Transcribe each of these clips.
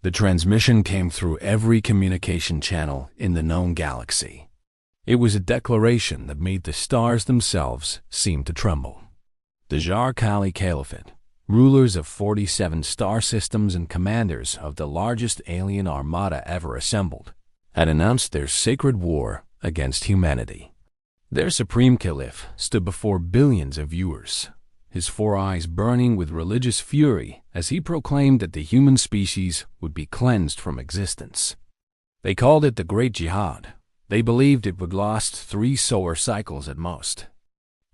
The transmission came through every communication channel in the known galaxy. It was a declaration that made the stars themselves seem to tremble. The Jar-Kali Caliphate, rulers of 47 star systems and commanders of the largest alien armada ever assembled, had announced their sacred war against humanity. Their supreme caliph stood before billions of viewers, his 4 eyes burning with religious fury as he proclaimed that the human species would be cleansed from existence. They called it the Great Jihad. They believed it would last 3 solar cycles at most.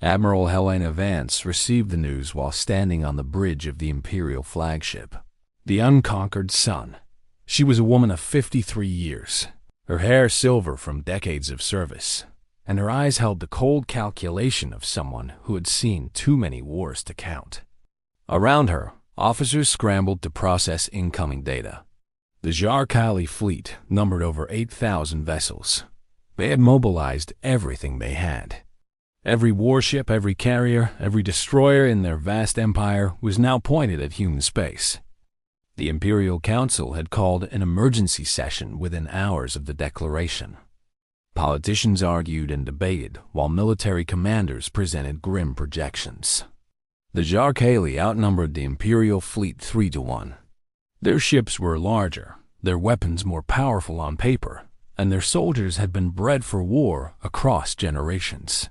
Admiral Helena Vance received the news while standing on the bridge of the Imperial flagship, the Unconquered Sun. She was a woman of 53 years, her hair silver from decades of service, and her eyes held the cold calculation of someone who had seen too many wars to count. Around her, officers scrambled to process incoming data. The Jar-Kali fleet numbered over 8,000 vessels. They had mobilized everything they had. Every warship, every carrier, every destroyer in their vast empire was now pointed at human space. The Imperial Council had called an emergency session within hours of the declaration. Politicians argued and debated, while military commanders presented grim projections. The Jar-Kali outnumbered the Imperial fleet 3-1. Their ships were larger, their weapons more powerful on paper, and their soldiers had been bred for war across generations.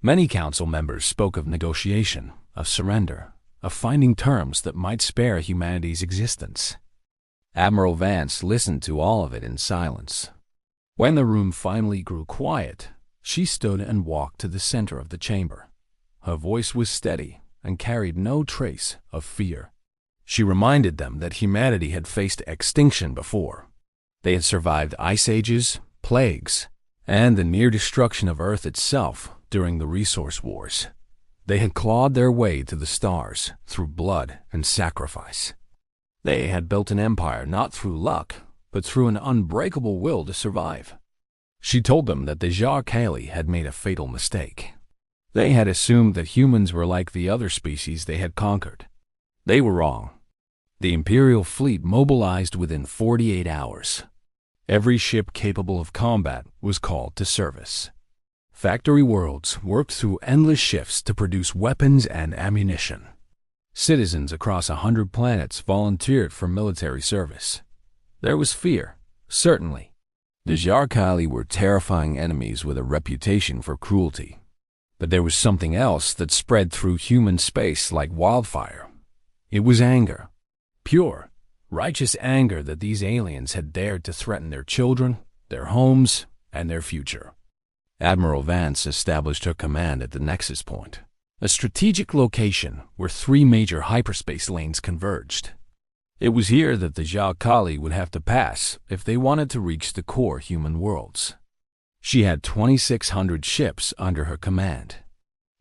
Many council members spoke of negotiation, of surrender, of finding terms that might spare humanity's existence. Admiral Vance listened to all of it in silence. When the room finally grew quiet, she stood and walked to the center of the chamber. Her voice was steady and carried no trace of fear. She reminded them that humanity had faced extinction before. They had survived ice ages, plagues, and the near destruction of Earth itself during the resource wars. They had clawed their way to the stars through blood and sacrifice. They had built an empire not through luck, but through an unbreakable will to survive. She told them that the Jar-Kali had made a fatal mistake. They had assumed that humans were like the other species they had conquered. They were wrong. The Imperial fleet mobilized within 48 hours. Every ship capable of combat was called to service. Factory worlds worked through endless shifts to produce weapons and ammunition. Citizens across 100 planets volunteered for military service. There was fear, certainly. The Jar-Kali were terrifying enemies with a reputation for cruelty. But there was something else that spread through human space like wildfire. It was anger. Pure, righteous anger that these aliens had dared to threaten their children, their homes, and their future. Admiral Vance established her command at the Nexus Point, a strategic location where 3 major hyperspace lanes converged. It was here that the Jar-Kali would have to pass if they wanted to reach the core human worlds. She had 2,600 ships under her command.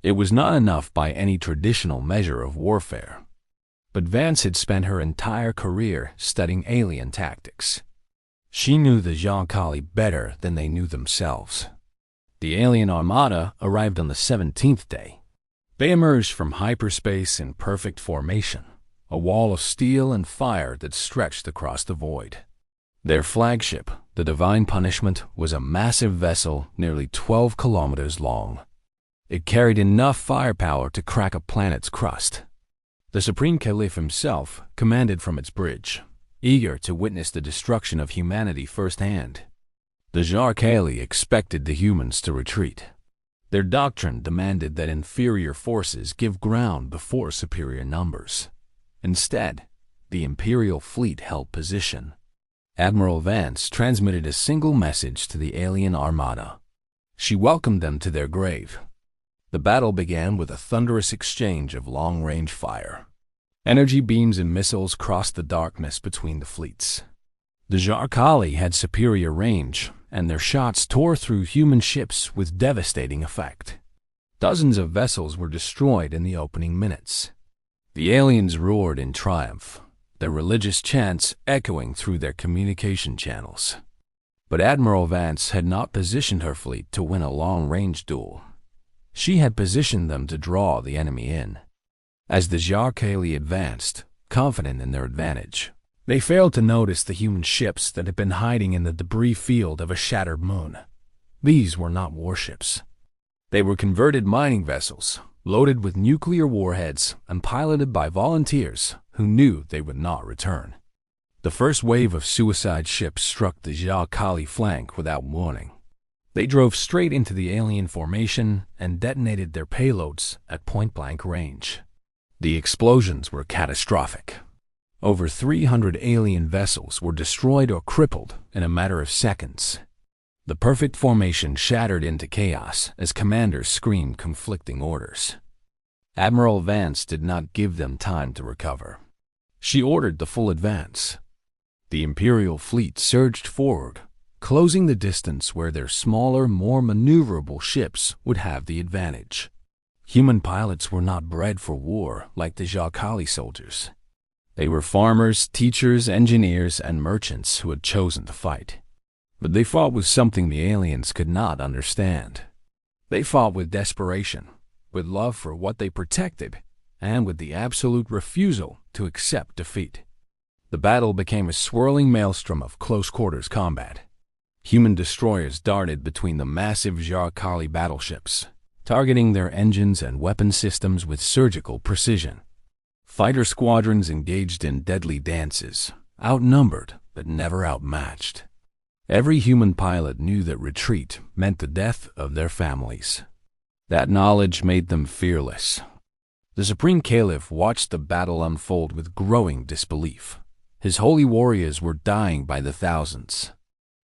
It was not enough by any traditional measure of warfare. But Vance had spent her entire career studying alien tactics. She knew the Jar-Kali better than they knew themselves. The alien armada arrived on the 17th day. They emerged from hyperspace in perfect formation, a wall of steel and fire that stretched across the void. Their flagship, the Divine Punishment, was a massive vessel nearly 12 kilometers long. It carried enough firepower to crack a planet's crust. The Supreme Caliph himself commanded from its bridge, eager to witness the destruction of humanity firsthand. The Jar-Kali expected the humans to retreat. Their doctrine demanded that inferior forces give ground before superior numbers. Instead, the Imperial fleet held position. Admiral Vance transmitted a single message to the alien armada. She welcomed them to their grave. The battle began with a thunderous exchange of long-range fire. Energy beams and missiles crossed the darkness between the fleets. The Jar-Kali had superior range, and their shots tore through human ships with devastating effect. Dozens of vessels were destroyed in the opening minutes. The aliens roared in triumph, their religious chants echoing through their communication channels. But Admiral Vance had not positioned her fleet to win a long-range duel. She had positioned them to draw the enemy in. As the Jar-Kali advanced, confident in their advantage, They failed to notice the human ships that had been hiding in the debris field of a shattered moon. These were not warships. They were converted mining vessels, loaded with nuclear warheads and piloted by volunteers who knew they would not return. The first wave of suicide ships struck the Jihad flank without warning. They drove straight into the alien formation and detonated their payloads at point-blank range. The explosions were catastrophic. Over 300 alien vessels were destroyed or crippled in a matter of seconds. The perfect formation shattered into chaos as commanders screamed conflicting orders. Admiral Vance did not give them time to recover. She ordered the full advance. The Imperial fleet surged forward, closing the distance where their smaller, more maneuverable ships would have the advantage. Human pilots were not bred for war like the Jihad soldiers. They were farmers, teachers, engineers, and merchants who had chosen to fight. But they fought with something the aliens could not understand. They fought with desperation, with love for what they protected, and with the absolute refusal to accept defeat. The battle became a swirling maelstrom of close-quarters combat. Human destroyers darted between the massive Jihad battleships, targeting their engines and weapon systems with surgical precision. Fighter squadrons engaged in deadly dances, outnumbered but never outmatched. Every human pilot knew that retreat meant the death of their families. That knowledge made them fearless. The Supreme Caliph watched the battle unfold with growing disbelief. His holy warriors were dying by the thousands.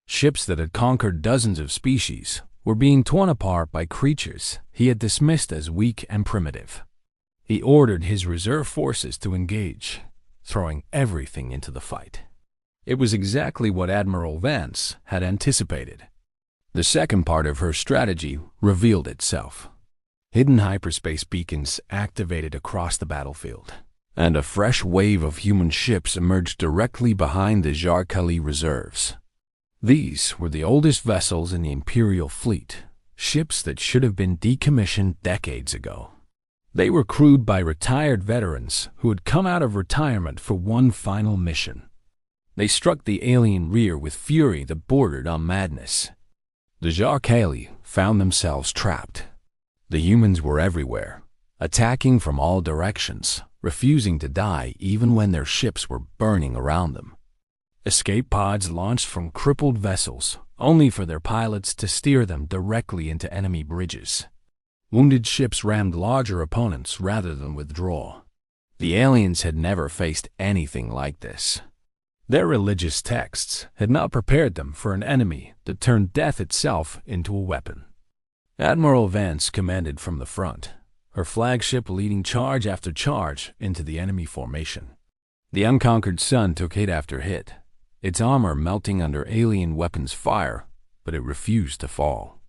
Ships that had conquered dozens of species were being torn apart by creatures he had dismissed as weak and primitive. He ordered his reserve forces to engage, throwing everything into the fight. It was exactly what Admiral Vance had anticipated. The second part of her strategy revealed itself. Hidden hyperspace beacons activated across the battlefield, and a fresh wave of human ships emerged directly behind the Jihad reserves. These were the oldest vessels in the Imperial fleet, ships that should have been decommissioned decades ago. They were crewed by retired veterans who had come out of retirement for one final mission. They struck the alien rear with fury that bordered on madness. The Jihad found themselves trapped. The humans were everywhere, attacking from all directions, refusing to die even when their ships were burning around them. Escape pods launched from crippled vessels, only for their pilots to steer them directly into enemy bridges. Wounded ships rammed larger opponents rather than withdraw. The aliens had never faced anything like this. Their religious texts had not prepared them for an enemy that turned death itself into a weapon. Admiral Vance commanded from the front, her flagship leading charge after charge into the enemy formation. The unconquered sun took hit after hit, its armor melting under alien weapons' fire, but it refused to fall.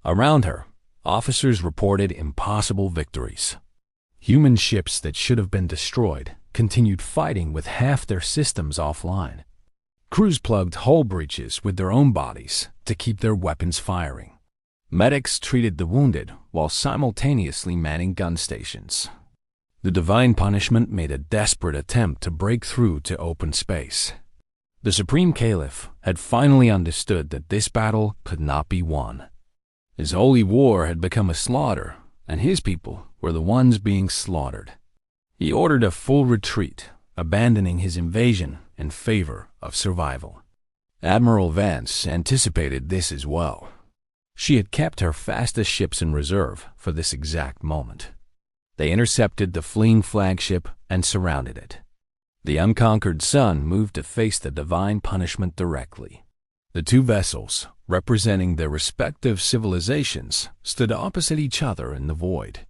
Around her, officers reported impossible victories. Human ships that should have been destroyed continued fighting with half their systems offline. Crews plugged hull breaches with their own bodies to keep their weapons firing. Medics treated the wounded while simultaneously manning gun stations. The divine punishment made a desperate attempt to break through to open space. The Supreme Caliph had finally understood that this battle could not be won. His holy war had become a slaughter, and his people were the ones being slaughtered. He ordered a full retreat, abandoning his invasion in favor of survival. Admiral Vance anticipated this as well. She had kept her fastest ships in reserve for this exact moment. They intercepted the fleeing flagship and surrounded it. The unconquered sun moved to face the divine punishment directly. The two vessels, representing their respective civilizations, stood opposite each other in the void.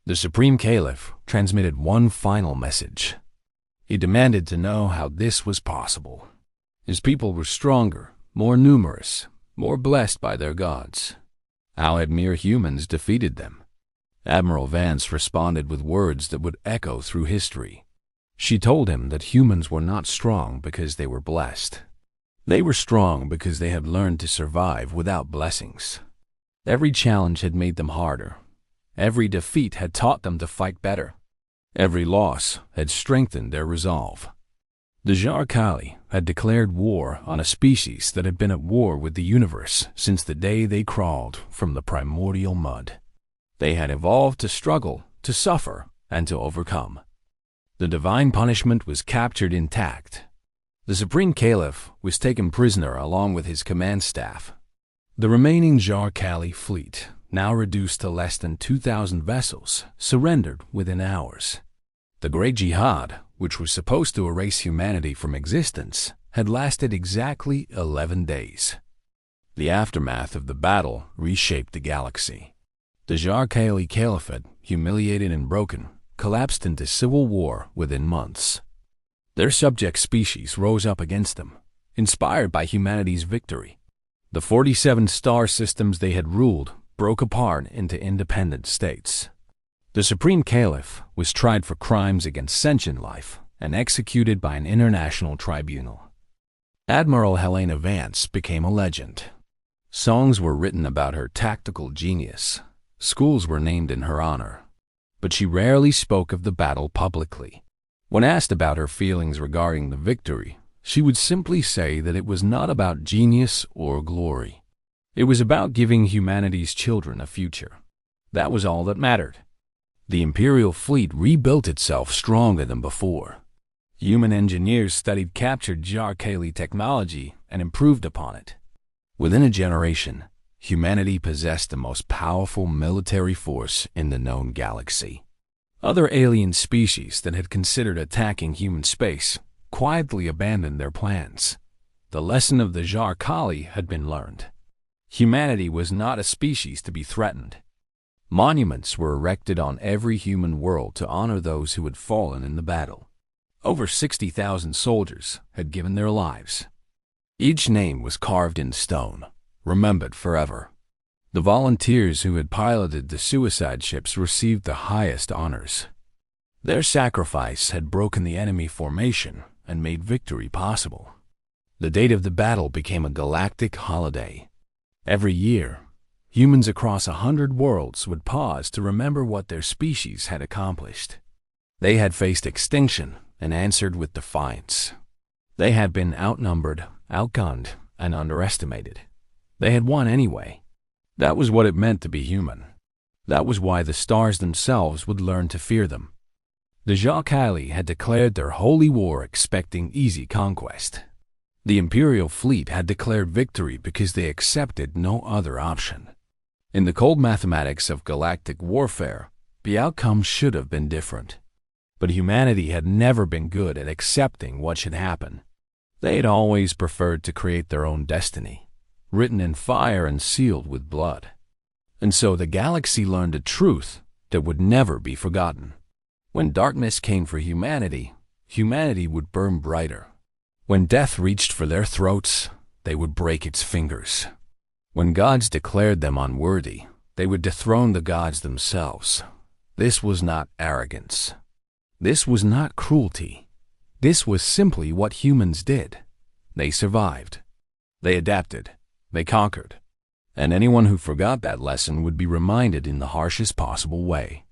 The Supreme Caliph transmitted one final message. He demanded to know how this was possible. His people were stronger, more numerous, more blessed by their gods. How had mere humans defeated them? Admiral Vance responded with words that would echo through history. She told him that humans were not strong because they were blessed. They were strong because they had learned to survive without blessings. Every challenge had made them harder. Every defeat had taught them to fight better. Every loss had strengthened their resolve. The Jarkali had declared war on a species that had been at war with the universe since the day they crawled from the primordial mud. They had evolved to struggle, to suffer, and to overcome. The divine punishment was captured intact. The Supreme Caliph was taken prisoner along with his command staff. The remaining Jarkali fleet, now reduced to less than 2,000 vessels, surrendered within hours. The Great Jihad, which was supposed to erase humanity from existence, had lasted exactly 11 days. The aftermath of the battle reshaped the galaxy. The Jarkali Caliphate, humiliated and broken, collapsed into civil war within months. Their subject species rose up against them, inspired by humanity's victory. The 47 star systems they had ruled broke apart into independent states. The Supreme Caliph was tried for crimes against sentient life and executed by an international tribunal. Admiral Helena Vance became a legend. Songs were written about her tactical genius. Schools were named in her honor. But she rarely spoke of the battle publicly. When asked about her feelings regarding the victory, she would simply say that it was not about genius or glory. It was about giving humanity's children a future. That was all that mattered. The Imperial fleet rebuilt itself stronger than before. Human engineers studied captured Jarkali technology and improved upon it. Within a generation, humanity possessed the most powerful military force in the known galaxy. Other alien species that had considered attacking human space quietly abandoned their plans. The lesson of the Jarkali had been learned. Humanity was not a species to be threatened. Monuments were erected on every human world to honor those who had fallen in the battle. Over 60,000 soldiers had given their lives. Each name was carved in stone, remembered forever. The volunteers who had piloted the suicide ships received the highest honors. Their sacrifice had broken the enemy formation and made victory possible. The date of the battle became a galactic holiday. Every year, humans across 100 worlds would pause to remember what their species had accomplished. They had faced extinction and answered with defiance. They had been outnumbered, outgunned, and underestimated. They had won anyway. That was what it meant to be human. That was why the stars themselves would learn to fear them. The Jarkali had declared their holy war expecting easy conquest. The Imperial fleet had declared victory because they accepted no other option. In the cold mathematics of galactic warfare, the outcome should have been different. But humanity had never been good at accepting what should happen. They had always preferred to create their own destiny, written in fire and sealed with blood. And so the galaxy learned a truth that would never be forgotten. When darkness came for humanity, humanity would burn brighter. When death reached for their throats, they would break its fingers. When gods declared them unworthy, they would dethrone the gods themselves. This was not arrogance. This was not cruelty. This was simply what humans did. They survived. They adapted. They conquered. And anyone who forgot that lesson would be reminded in the harshest possible way.